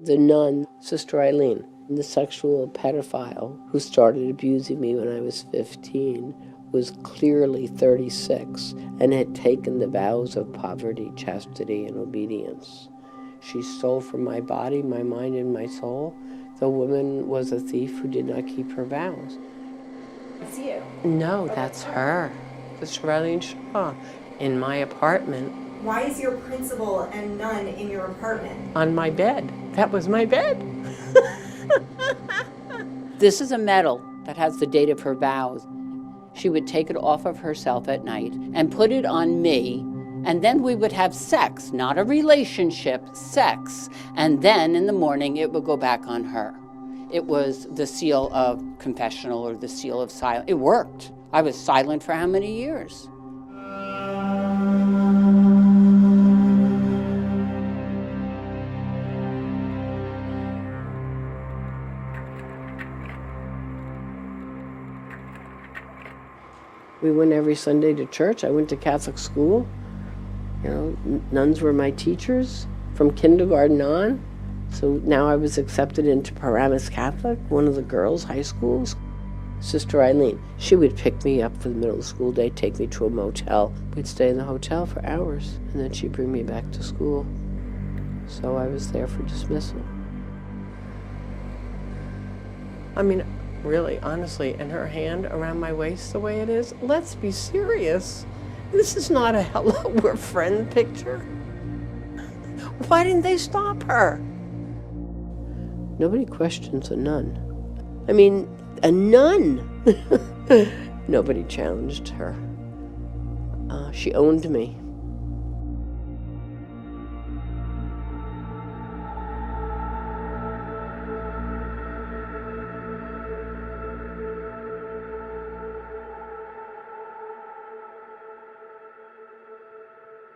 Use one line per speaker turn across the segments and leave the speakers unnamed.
The nun, Sister Eileen, the sexual pedophile who started abusing me when I was 15, was clearly 36 and had taken the vows of poverty, chastity, and obedience. She stole from my body, my mind, and my soul. The woman was a thief who did not keep her vows.
It's you?
No, that's her. Sister Eileen Shaw, in my apartment.
Why is your principal and nun in your apartment?
On my bed. That was my bed.
This is a medal that has the date of her vows. She would take it off of herself at night and put it on me, and then we would have sex, not a relationship, sex. And then in the morning, it would go back on her. It was the seal of confessional or the seal of silence. It worked. I was silent for how many years?
We went every Sunday to church. I went to Catholic school. You know, nuns were my teachers from kindergarten on. So now I was accepted into Paramus Catholic, one of the girls' high schools. Sister Eileen, she would pick me up for the middle of the school day, take me to a motel. We'd stay in the hotel for hours, and then she'd bring me back to school. So I was there for dismissal. I mean, really, honestly, and her hand around my waist the way it is, let's be serious. This is not a hello, we're friend picture. Why didn't they stop her? Nobody questions a nun. I mean, a nun. Nobody challenged her. She owned me.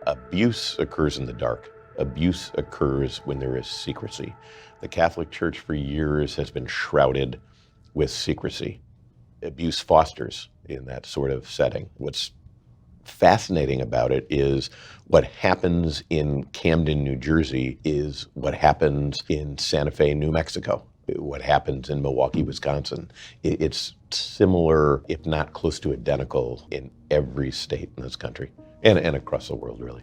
Abuse occurs in the dark. Abuse occurs when there is secrecy. The Catholic Church for years has been shrouded with secrecy. Abuse fosters in that sort of setting. What's fascinating about it is what happens in Camden, New Jersey is what happens in Santa Fe, New Mexico, what happens in Milwaukee, Wisconsin. It's similar, if not close to identical, in every state in this country and across the world, really.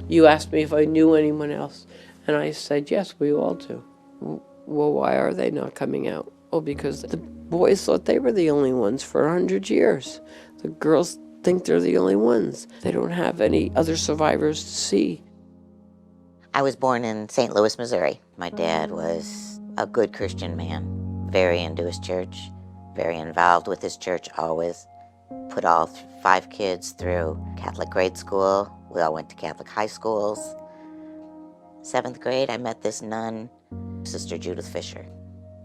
You asked me if I knew anyone else, and I said, yes, we all do. Well, why are they not coming out? Oh, because the boys thought they were the only ones for 100 years. The girls think they're the only ones. They don't have any other survivors to see.
I was born in St. Louis, Missouri. My dad was a good Christian man, very into his church, very involved with his church always. Put all 5 kids through Catholic grade school. We all went to Catholic high schools. 7th grade, I met this nun, Sister Judith Fisher.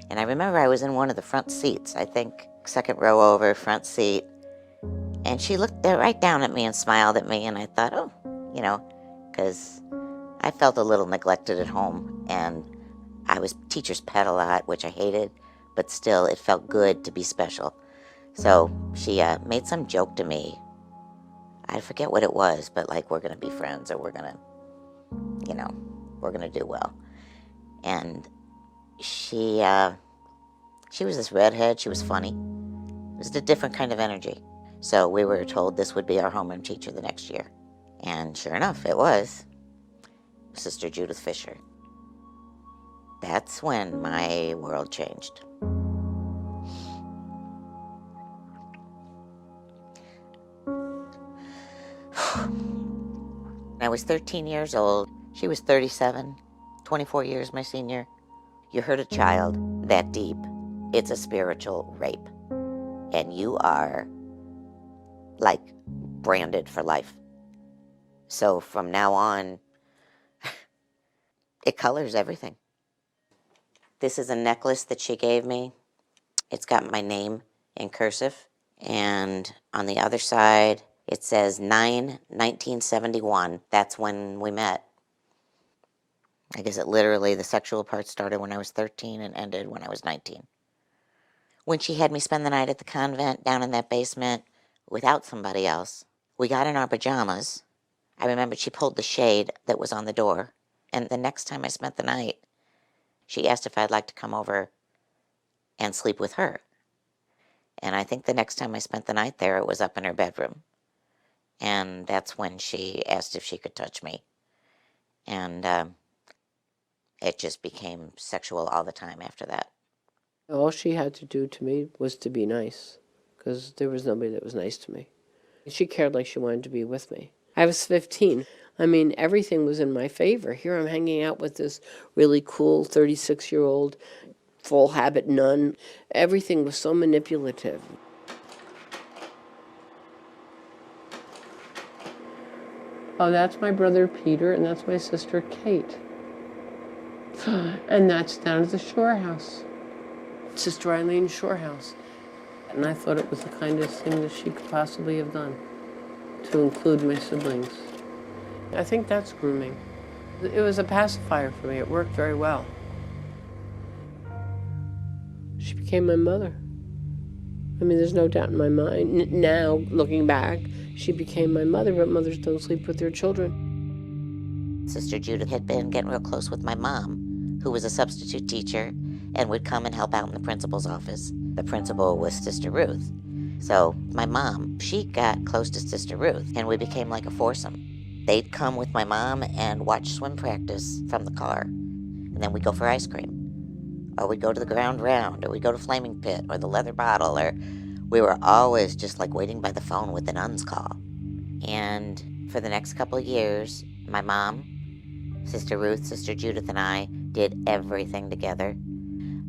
And I remember I was in one of the front seats, I think 2nd row over, front seat. And she looked right down at me and smiled at me, and I thought, oh, you know, because I felt a little neglected at home, and I was teacher's pet a lot, which I hated, but still it felt good to be special. So she made some joke to me. I forget what it was, but like, we're going to be friends, or we're going to, you know, we're going to do well. And she was this redhead. She was funny. It was a different kind of energy. So we were told this would be our homeroom teacher the next year. And sure enough, it was Sister Judith Fisher. That's when my world changed. I was 13 years old. She was 37, 24 years my senior. You hurt a child that deep, it's a spiritual rape. And you are, like, branded for life. So from now on, it colors everything. This is a necklace that she gave me. It's got my name in cursive. And on the other side, it says 9/1971. That's when we met. I guess it literally, the sexual part started when I was 13 and ended when I was 19. When she had me spend the night at the convent down in that basement without somebody else, we got in our pajamas. I remember she pulled the shade that was on the door, And the next time I spent the night, she asked if I'd like to come over and sleep with her. And I think the next time I spent the night there, it was up in her bedroom. And that's when she asked if she could touch me. And it just became sexual all the time after that.
All she had to do to me was to be nice, because there was nobody that was nice to me. She cared like she wanted to be with me. I was 15. I mean, everything was in my favor. Here I'm hanging out with this really cool 36-year-old full habit nun. Everything was so manipulative. Oh, that's my brother Peter, and that's my sister Kate. And that's down at the Shore House. Sister Eileen's Shore House. And I thought it was the kindest thing that she could possibly have done, to include my siblings. I think that's grooming. It was a pacifier for me. It worked very well. She became my mother. I mean, there's no doubt in my mind. Now, looking back, she became my mother, but mothers don't sleep with their children.
Sister Judith had been getting real close with my mom, who was a substitute teacher and would come and help out in the principal's office. The principal was Sister Ruth. So my mom, she got close to Sister Ruth, and we became like a foursome. They'd come with my mom and watch swim practice from the car, and then we'd go for ice cream. Or we'd go to the ground round, or we'd go to Flaming Pit, or the Leather Bottle, or we were always just like waiting by the phone with the NUNS call. And for the next couple of years, my mom, Sister Ruth, Sister Judith, and I did everything together.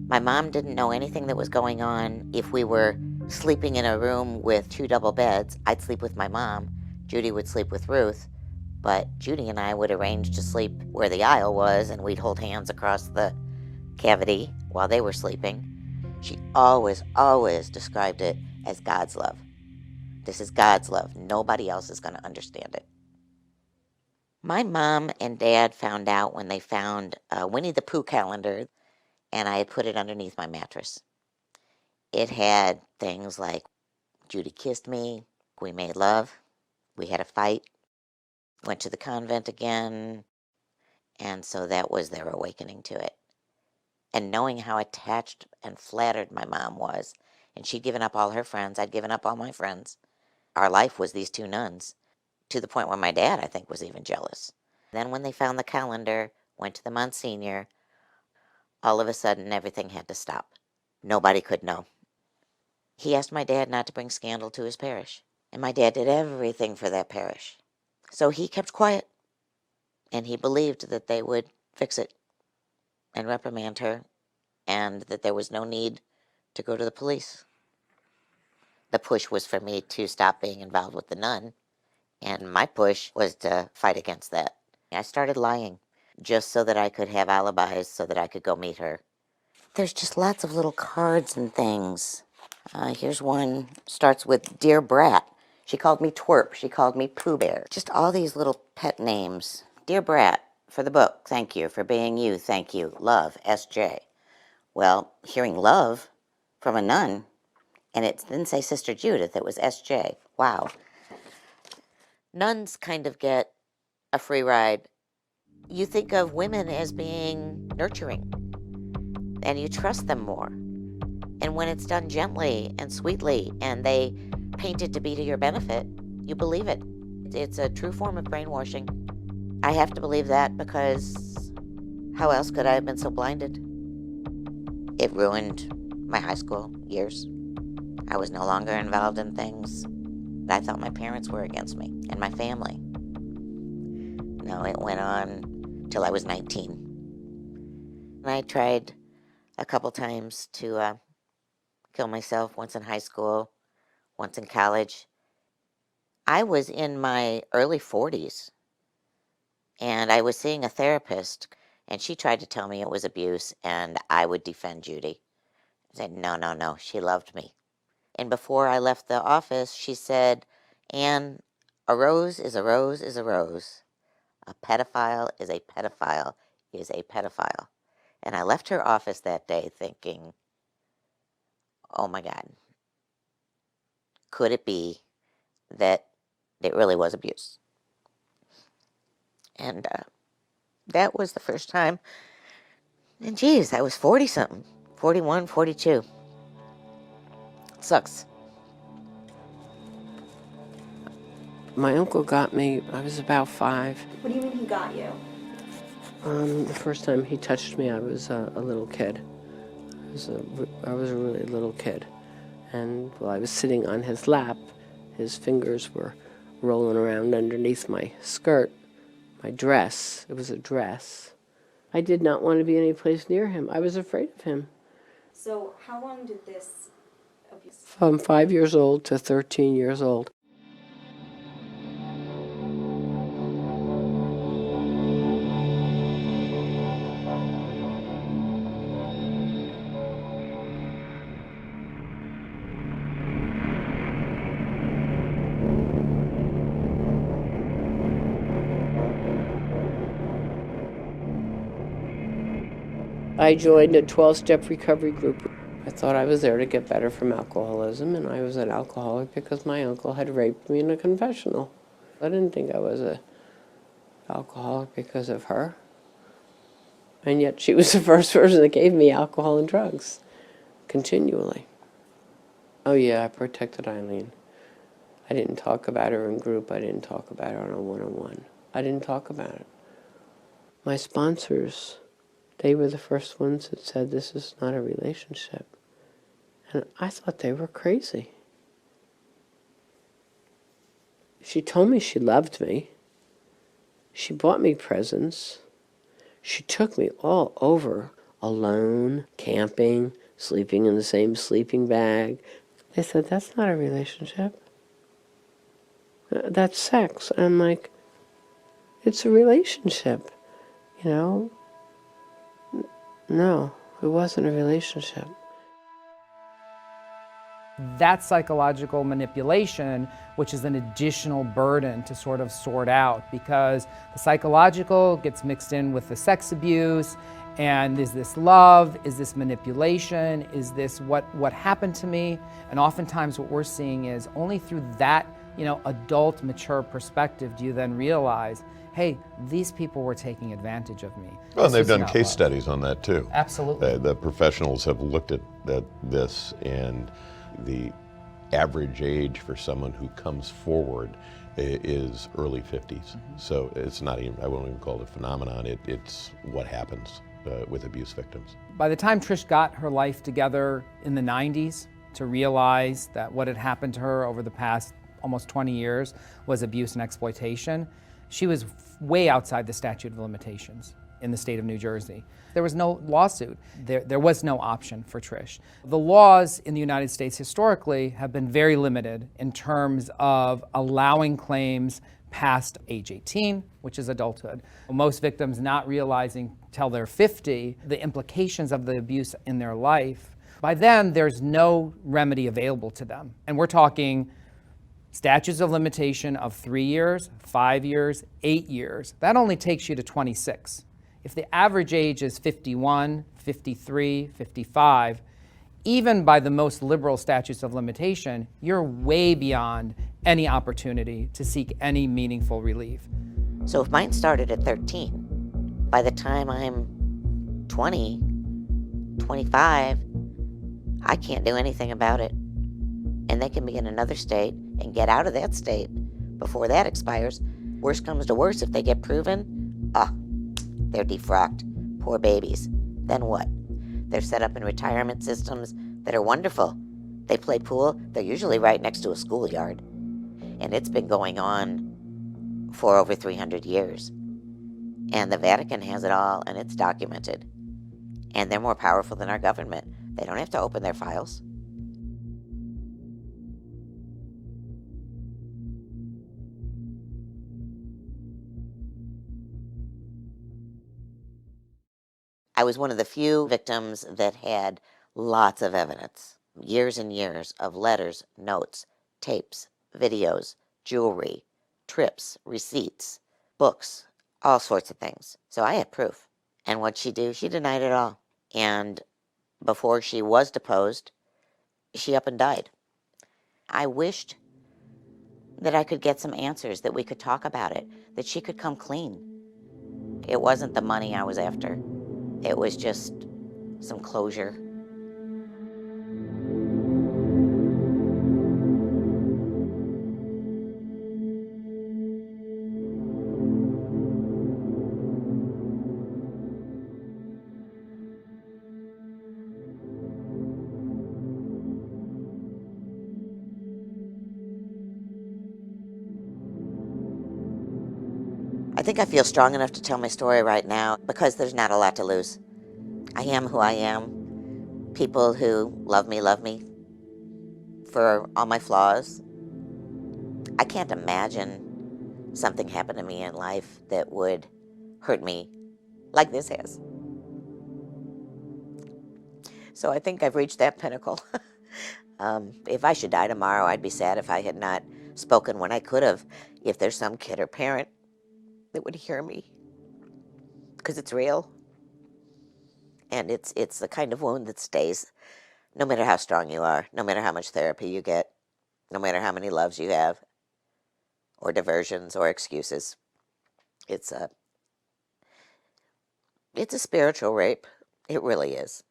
My mom didn't know anything that was going on. If we were sleeping in a room with 2 double beds, I'd sleep with my mom. Judy would sleep with Ruth. But Judy and I would arrange to sleep where the aisle was, and we'd hold hands across the cavity while they were sleeping. She always, always described it as God's love. This is God's love. Nobody else is going to understand it. My mom and dad found out when they found a Winnie the Pooh calendar, and I had put it underneath my mattress. It had things like, Judy kissed me, we made love, we had a fight, went to the convent again, and so that was their awakening to it. And knowing how attached and flattered my mom was, and she'd given up all her friends, I'd given up all my friends. Our life was these 2 nuns, to the point where my dad, I think, was even jealous. Then when they found the calendar, went to the Monsignor, all of a sudden everything had to stop. Nobody could know. He asked my dad not to bring scandal to his parish, and my dad did everything for that parish. So he kept quiet, and he believed that they would fix it and reprimand her, and that there was no need to go to the police. The push was for me to stop being involved with the nun, and my push was to fight against that. I started lying just so that I could have alibis so that I could go meet her. There's just lots of little cards and things. Here's one, starts with Dear Brat. She called me Twerp. She called me Pooh Bear. Just all these little pet names. Dear Brat, for the book, thank you. For being you, thank you. Love, S.J. Well, hearing love from a nun, and it didn't say Sister Judith, it was S.J. Wow. Nuns kind of get a free ride. You think of women as being nurturing, and you trust them more. And when it's done gently and sweetly, and they paint it to be to your benefit, you believe it. It's a true form of brainwashing. I have to believe that, because how else could I have been so blinded? It ruined my high school years. I was no longer involved in things that I thought my parents were against me and my family. No, it went on till I was 19. And I tried a couple times to kill myself, once in high school, once in college. I was in my early 40s, and I was seeing a therapist, and she tried to tell me it was abuse, and I would defend Judy. I said, no, no, no, she loved me. And before I left the office, she said, Anne, a rose is a rose is a rose. A pedophile is a pedophile is a pedophile. And I left her office that day thinking, oh my God, could it be that it really was abuse? And That was the first time. And geez, I was 40-something. 41, 42. Sucks.
My uncle got me, I was about 5.
What do you mean he got you?
The first time he touched me, I was a little kid. I was a really little kid. And while I was sitting on his lap, his fingers were rolling around underneath my skirt, my dress. It was a dress. I did not want to be any place near him. I was afraid of him.
So how long did this abuse?
From 5 years old to 13 years old. I joined a 12-step recovery group. I thought I was there to get better from alcoholism, and I was an alcoholic because my uncle had raped me in a confessional. I didn't think I was an alcoholic because of her. And yet she was the first person that gave me alcohol and drugs, continually. Oh yeah, I protected Eileen. I didn't talk about her in group. I didn't talk about her on a one-on-one. I didn't talk about it. My sponsors, they were the first ones that said, this is not a relationship. And I thought they were crazy. She told me she loved me. She bought me presents. She took me all over, alone, camping, sleeping in the same sleeping bag. They said, that's not a relationship. That's sex. And I'm like, it's a relationship, you know? No, it wasn't a relationship.
That's psychological manipulation, which is an additional burden to sort of sort out, because the psychological gets mixed in with the sex abuse. And is this love? Is this manipulation? Is this what happened to me? And oftentimes what we're seeing is only through that, adult, mature perspective do you then realize, hey, these people were taking advantage of me.
Well, and they've
This is
done
not
case
love.
studies on that too.
Absolutely.
The professionals have looked at this, and the average age for someone who comes forward is early 50s. So it's not even, I won't even call it a phenomenon, it's what happens with abuse victims.
By the time Trish got her life together in the 90s to realize that what had happened to her over the past almost 20 years was abuse and exploitation, she was way outside the statute of limitations in the state of New Jersey. There was no lawsuit. There was no option for Trish. The laws in the United States historically have been very limited in terms of allowing claims past age 18, which is adulthood. Most victims not realizing till they're 50 the implications of the abuse in their life. By then, there's no remedy available to them. And we're talking statutes of limitation of 3 years, 5 years, 8 years. That only takes you to 26. If the average age is 51, 53, 55, even by the most liberal statutes of limitation, you're way beyond any opportunity to seek any meaningful relief.
So if mine started at 13, by the time I'm 20, 25, I can't do anything about it. And they can be in another state and get out of that state before that expires. Worst comes to worst, if they get proven, they're defrocked. Poor babies. Then what? They're set up in retirement systems that are wonderful. They play pool. They're usually right next to a schoolyard. And it's been going on for over 300 years. And the Vatican has it all, and it's documented. And they're more powerful than our government. They don't have to open their files. I was one of the few victims that had lots of evidence. Years and years of letters, notes, tapes, videos, jewelry, trips, receipts, books, all sorts of things. So I had proof. And what'd she do? She denied it all. And before she was deposed, she up and died. I wished that I could get some answers, that we could talk about it, that she could come clean. It wasn't the money I was after. It was just some closure. I think I feel strong enough to tell my story right now because there's not a lot to lose. I am who I am. People who love me for all my flaws. I can't imagine something happened to me in life that would hurt me like this has. So I think I've reached that pinnacle. If I should die tomorrow, I'd be sad if I had not spoken when I could have. If there's some kid or parent that would hear me, because it's real. And it's the kind of wound that stays, no matter how strong you are, no matter how much therapy you get, no matter how many loves you have, or diversions or excuses. It's a spiritual rape. It really is.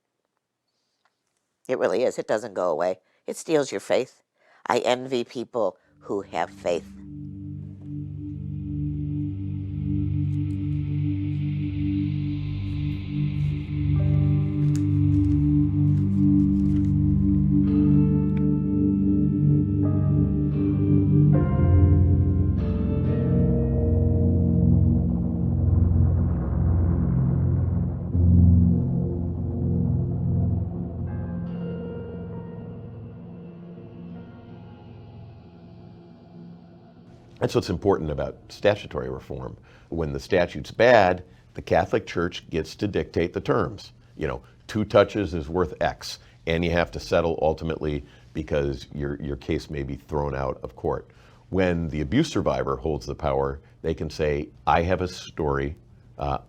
It really is. It doesn't go away. It steals your faith. I envy people who have faith.
That's what's important about statutory reform. When the statute's bad, the Catholic Church gets to dictate the terms. 2 touches is worth X, and you have to settle ultimately because your case may be thrown out of court. When the abuse survivor holds the power, they can say, I have a story,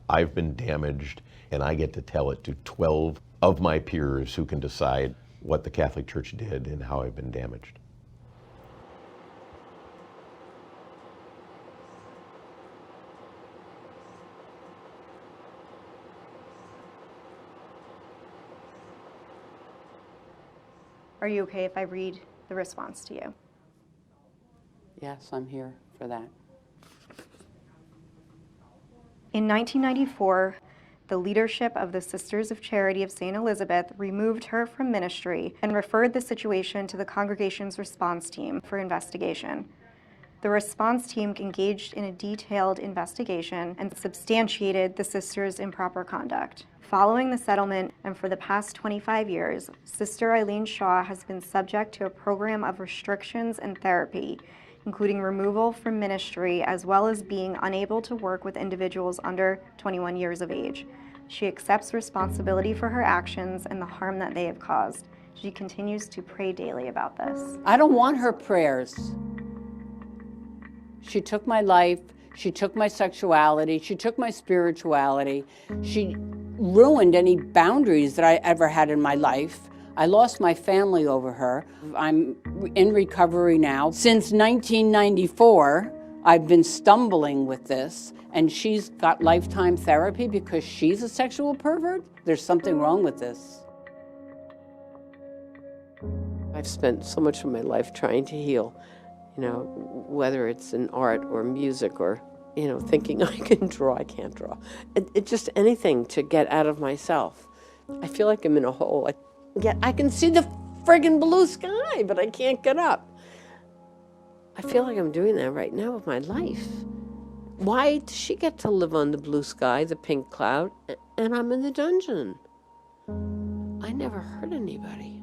I've been damaged, and I get to tell it to 12 of my peers who can decide what the Catholic Church did and how I've been damaged.
Are you okay if I read the response to you?
Yes, I'm here for that.
In 1994, the leadership of the Sisters of Charity of St. Elizabeth removed her from ministry and referred the situation to the congregation's response team for investigation. The response team engaged in a detailed investigation and substantiated the sisters' improper conduct. Following the settlement, and for the past 25 years, Sister Eileen Shaw has been subject to a program of restrictions and therapy, including removal from ministry, as well as being unable to work with individuals under 21 years of age. She accepts responsibility for her actions and the harm that they have caused. She continues to pray daily about this.
I don't want her prayers. She took my life, she took my sexuality, she took my spirituality, she ruined any boundaries that I ever had in my life. I lost my family over her. I'm in recovery now. Since 1994, I've been stumbling with this, and she's got lifetime therapy because she's a sexual pervert? There's something wrong with this.
I've spent so much of my life trying to heal, whether it's in art or music or, thinking I can draw, I can't draw. It's just anything to get out of myself. I feel like I'm in a hole. I can see the friggin' blue sky, but I can't get up. I feel like I'm doing that right now with my life. Why does she get to live on the blue sky, the pink cloud, and I'm in the dungeon? I never hurt anybody.